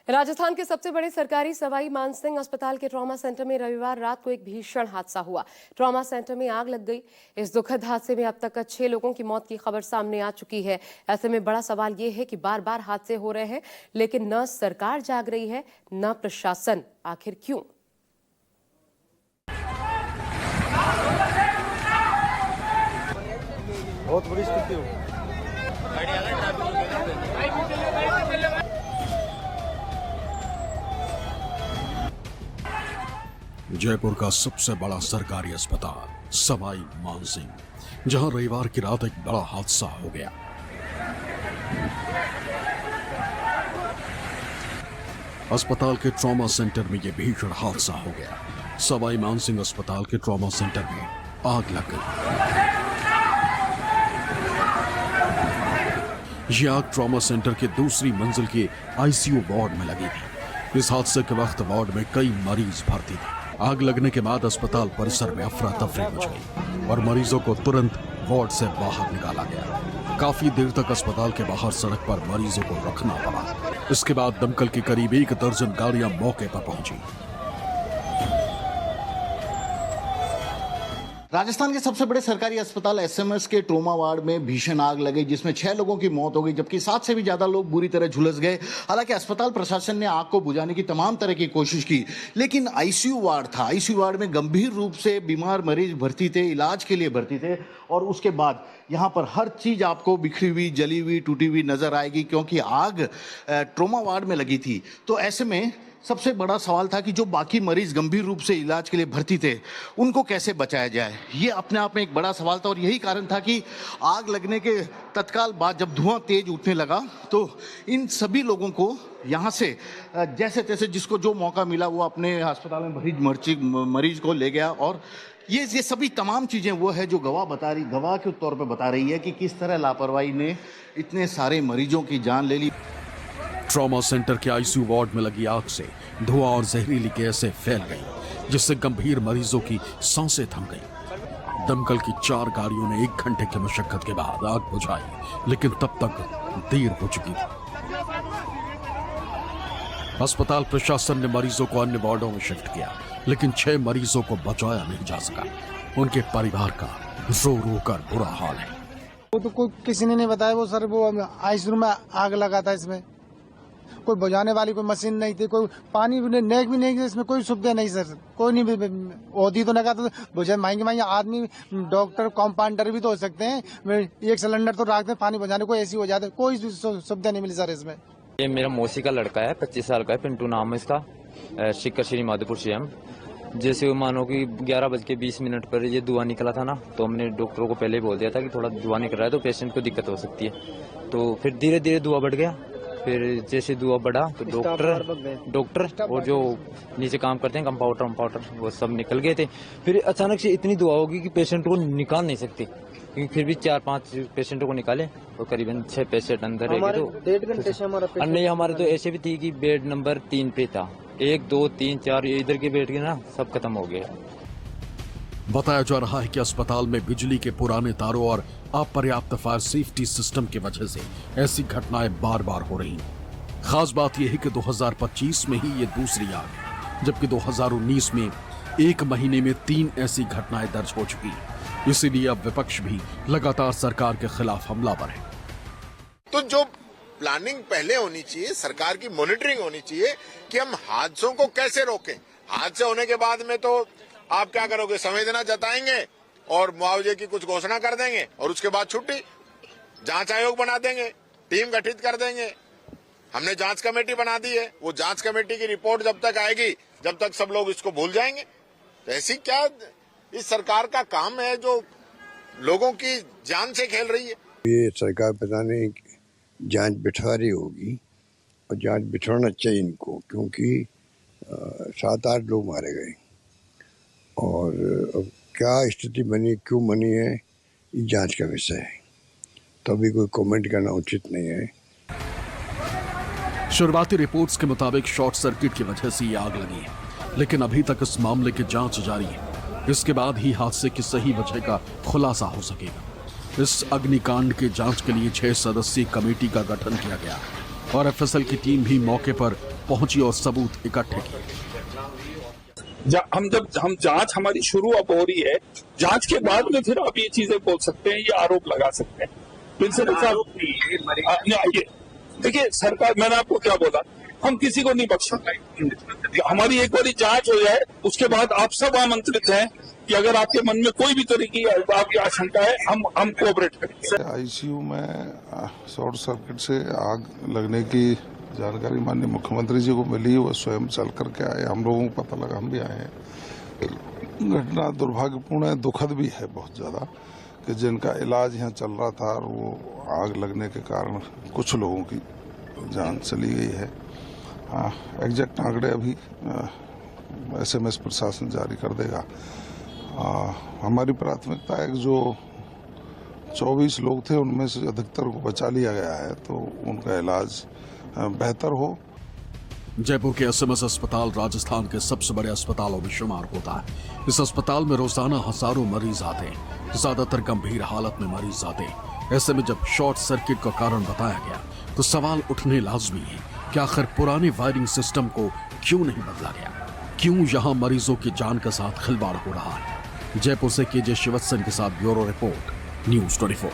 राजस्थान के सबसे बड़े सरकारी सवाई मानसिंह अस्पताल के ट्रॉमा सेंटर में रविवार रात को एक भीषण हादसा हुआ। ट्रॉमा सेंटर में आग लग गई। इस दुखद हादसे में अब तक 6 लोगों की मौत की खबर सामने आ चुकी है। ऐसे में बड़ा सवाल ये है कि बार-बार हादसे हो रहे हैं, लेकिन न सरकार जाग रही है, न प्रशासन। आखिर क्यों? बहुत बुरी स्थिति हो। जयपुर का सबसे बड़ा सरकारी अस्पताल सवाई मानसिंह, जहां रविवार की रात एक बड़ा हादसा हो गया। अस्पताल के ट्रॉमा सेंटर में यह भीषण हादसा हो गया। सवाई मानसिंह अस्पताल के ट्रॉमा सेंटर में आग लग गई। यह आग ट्रॉमा सेंटर के दूसरी मंजिल के आईसीयू वार्ड में लगी थी। इस हादसे के वक्त वार्ड में कई मरीज भर्ती थे। आग लगने के बाद अस्पताल परिसर में अफरा तफरी मच गई और मरीजों को तुरंत वार्ड से बाहर निकाला गया। काफी देर तक अस्पताल के बाहर सड़क पर मरीजों को रखना पड़ा। इसके बाद दमकल की करीब 1 दर्जन गाड़ियां मौके पर पहुंची। राजस्थान के सबसे बड़े सरकारी अस्पताल एसएमएस के ट्रोमा वार्ड में भीषण आग लगी, जिसमें 6 लोगों की मौत हो गई, जबकि 7 से भी ज्यादा लोग बुरी तरह झुलस गए। हालांकि अस्पताल प्रशासन ने आग को बुझाने की तमाम तरह की कोशिश की, लेकिन आईसीयू वार्ड था। आईसीयू वार्ड में गंभीर रूप से बीमार मरीज भर्ती थे, इलाज के लिए भर्ती थे। और उसके बाद यहाँ पर हर चीज आपको बिखरी हुई, जली हुई, टूटी हुई नजर आएगी, क्योंकि आग ट्रोमा वार्ड में लगी थी। तो ऐसे में सबसे बड़ा सवाल था कि जो बाकी मरीज गंभीर रूप से इलाज के लिए भर्ती थे, उनको कैसे बचाया जाए। ये अपने आप में एक बड़ा सवाल था। और यही कारण था कि आग लगने के तत्काल बाद जब धुआं तेज उठने लगा, तो इन सभी लोगों को यहाँ से जैसे तैसे जिसको जो मौका मिला वो अपने अस्पताल में भरी मरीज को ले गया। और ये सभी तमाम चीजें वो है जो गवाह के तौर पर बता रही है कि किस तरह लापरवाही ने इतने सारे मरीजों की जान ले ली। ट्रॉमा सेंटर के आईसीयू वार्ड में लगी आग से धुआं और जहरीली गैसें फैल गई, जिससे गंभीर मरीजों की सांसें थम गई। दमकल की 4 गाड़ियों ने 1 घंटे की मशक्कत के बाद आग बुझाई, लेकिन तब तक देर हो चुकी थी। अस्पताल प्रशासन ने मरीजों को अन्य वार्डों में शिफ्ट किया, लेकिन 6 मरीजों को बचाया नहीं जा सका। उनके परिवार का रो रो कर बुरा हाल है। वो तो कोई किसी ने नहीं बताया। वो सर वो आईसीयू में आग लगा था, इसमें कोई बुझाने वाली कोई मशीन नहीं थी, कोई पानी भी नहीं, नेक भी नहीं, इसमें कोई सुविधा नहीं सर। कोई नहीं होती तो लगा तो बुझा महंगे आदमी, डॉक्टर, कंपाउंडर भी तो हो सकते हैं। 1 सिलेंडर तो रखते हैं, पानी बुझाने को ऐसी हो जाता है। कोई सुविधा नहीं मिली सर इसमें। ये मेरा मौसी का लड़का है, 25 साल का है, पिंटू नाम है इसका, शिकर श्री माधोपुर सीएम। जैसे मानो कि 11:20 पर ये धुआं निकला था ना, तो हमने डॉक्टरों को पहले ही बोल दिया था कि थोड़ा धुआं निकल रहा है तो पेशेंट को दिक्कत हो सकती है। तो फिर धीरे धीरे धुआं बढ़ गया। फिर जैसे धुआं बढ़ा तो डॉक्टर और जो नीचे काम करते हैं कंपाउंडर वो सब निकल गए थे। फिर अचानक से इतनी धुआं होगी कि पेशेंट को निकाल नहीं सकते, क्योंकि फिर भी 4-5 पेशेंटों को निकाले तो करीबन 6 पेशेंट अंदर रह गए। तो 1.5 घंटे से नहीं, हमारे तो ऐसे भी थी कि बेड नंबर 3 पे था, 1, 2, 3, 4 इधर के बेड के ना सब खत्म हो गए। बताया जा रहा है कि अस्पताल में बिजली के पुराने तारों और अपर्याप्त फायर सेफ्टी सिस्टम की वजह से ऐसी घटनाएं बार बार हो रही। खास बात यह है कि 2025 में ही ये दूसरी आग है, जबकि 2019 में 1 महीने में 3 ऐसी घटनाएं दर्ज हो चुकी। इसीलिए अब विपक्ष भी लगातार सरकार के खिलाफ हमलावर है। तो जो प्लानिंग पहले होनी चाहिए, सरकार की मॉनिटरिंग होनी चाहिए कि हम हादसों को कैसे रोकें। हादसे होने के बाद में तो आप क्या करोगे, संवेदना जताएंगे और मुआवजे की कुछ घोषणा कर देंगे और उसके बाद छुट्टी। जांच आयोग बना देंगे, टीम गठित कर देंगे। हमने जांच कमेटी बना दी है, वो जांच कमेटी की रिपोर्ट जब तक आएगी, जब तक सब लोग इसको भूल जाएंगे। तो ऐसी क्या इस सरकार का काम है जो लोगों की जान से खेल रही है। ये सरकार पता नहीं जांच बिठा रही होगी, और जांच बिठाना चाहिए इनको, क्योंकि 7-8 लोग मारे गए। और अब क्या स्थिति बनी, क्यों बनी है, ये जांच का विषय है। तो अभी कोई कमेंट करना उचित नहीं है। शुरुआती रिपोर्ट्स के मुताबिक शॉर्ट सर्किट की वजह से ये आग लगी है, लेकिन अभी तक इस मामले की जांच जारी है। इसके बाद ही हादसे की सही वजह का खुलासा हो सकेगा। इस अग्निकांड की जांच के लिए 6 सदस्यीय कमेटी का गठन किया गया और एफएसएल की टीम भी मौके पर पहुंची और सबूत इकट्ठे किए। हम जांच हमारी शुरू अब हो रही है, जांच के बाद में फिर आप ये चीजें बोल सकते हैं, ये आरोप लगा सकते हैं। प्रिंसिपल साहब देखिए, सरकार, मैंने आपको क्या बोला, हम किसी को नहीं बख्शेंगे। हमारी एक बार जांच हो जाए, उसके बाद आप सब आमंत्रित हैं कि अगर आपके मन में कोई भी तरह की आपकी आशंका है, हम कोऑपरेट करेंगे। आईसीयू में शॉर्ट सर्किट से आग लगने की जानकारी माननीय मुख्यमंत्री जी को मिली, वो स्वयं चल करके आए, हम लोगों को पता लगा, हम भी आए हैं। घटना दुर्भाग्यपूर्ण है, दुखद भी है बहुत ज्यादा, कि जिनका इलाज यहाँ चल रहा था और वो आग लगने के कारण कुछ लोगों की जान चली गई है। एग्जैक्ट आंकड़े अभी एसएमएस प्रशासन जारी कर देगा। हमारी प्राथमिकता है कि जो 24 लोग थे उनमें से अधिकतर को बचा लिया गया है, तो उनका इलाज बेहतर हो। जयपुर के एसएमएस अस्पताल राजस्थान के सबसे बड़े अस्पतालों में शुमार होता है। इस अस्पताल में रोजाना हजारों मरीज आते हैं, ज्यादातर गंभीर हालत में मरीज आते हैं। ऐसे में जब शॉर्ट सर्किट का कारण बताया गया तो सवाल उठने लाजमी है कि आखिर पुराने वायरिंग सिस्टम को क्यों नहीं बदला गया, क्यों यहाँ मरीजों की जान के साथ खिलवाड़ हो रहा है। जयपुर से केजे शिवत्सन के साथ ब्यूरो रिपोर्ट, न्यूज़ 24।